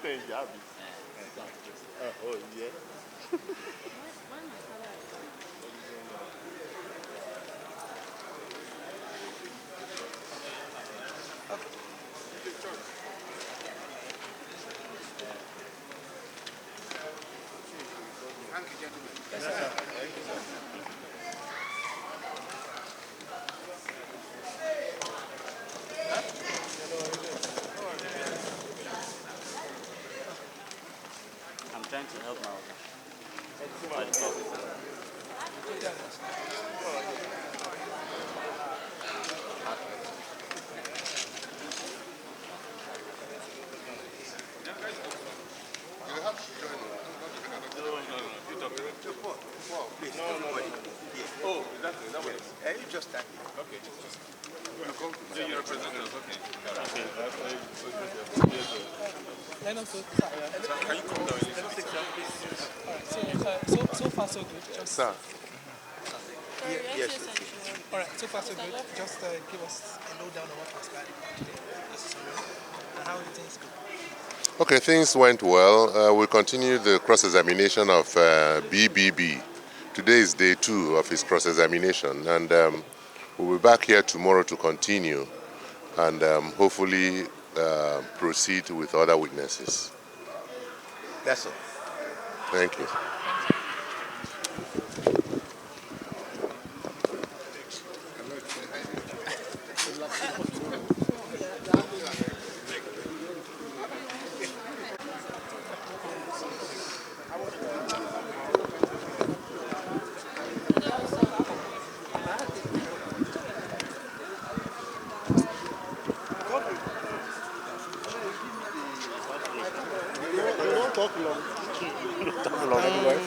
later in Jabi. Oh, yeah. Thank you, gentlemen. Yes, sir. Thank you, sir. I'm trying to help my You have to join us. You talk to Paul, please. No. Yeah. Oh, is that what it is? You just stand here. Okay. You come to So you represent us, okay. Let us go. Can you come down a little bit? Alright, so far so good. Just, Sir. Yes. alright, so far so good. Just give us a lowdown on what transpired today as a summary and how the things go. Okay, things went well. We continued the cross-examination of BBB. Today is day 2 of his cross-examination, and we'll be back here tomorrow to continue and hopefully proceed with other witnesses. That's all. Thank you. Don't talk long. Talk long anyway.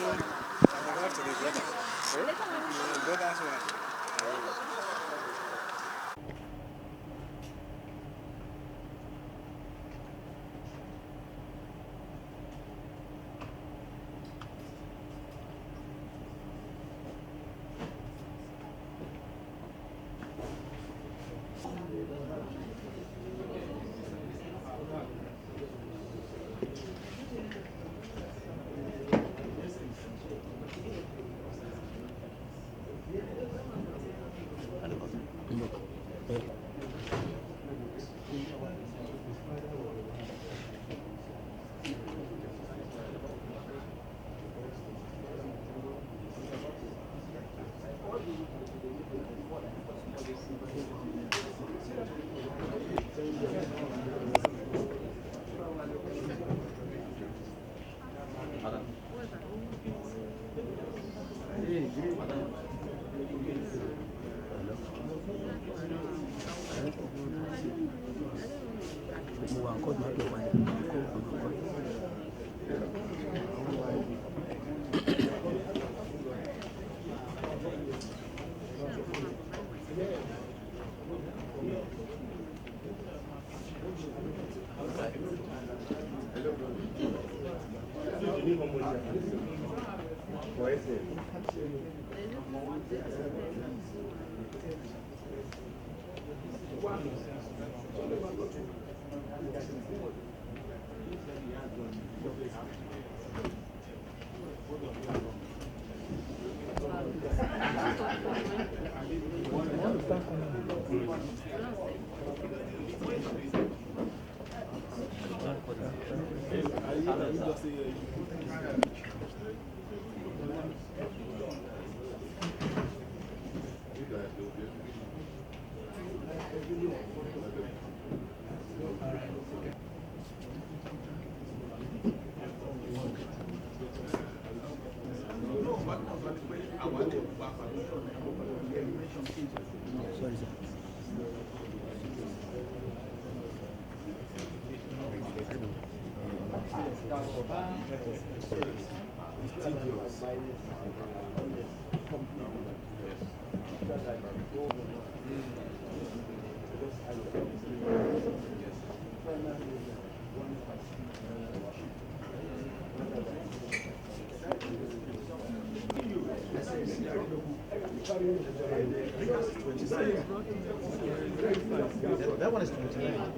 That one is 29.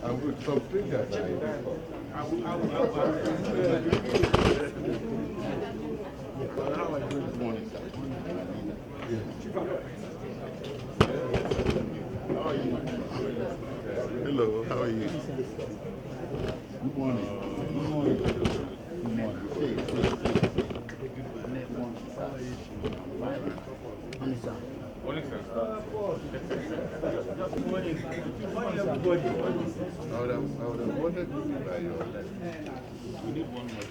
I'm good. Some strangers are here. Good morning, sir. How are you? Hello, how are you? Good morning. Good morning. Good morning. I would have wanted to buy your We need one more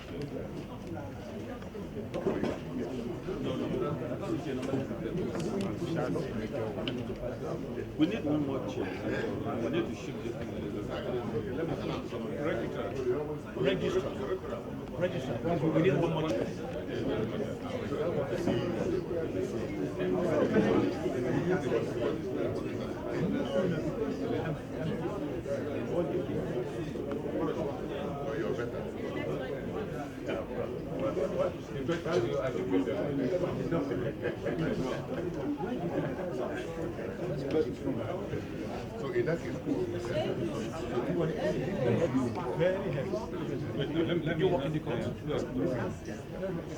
We need one more chair. We need to shift this thing a little bit. Register. Register. We need one more chair. So in that case, Very heavy. You walk in the corner.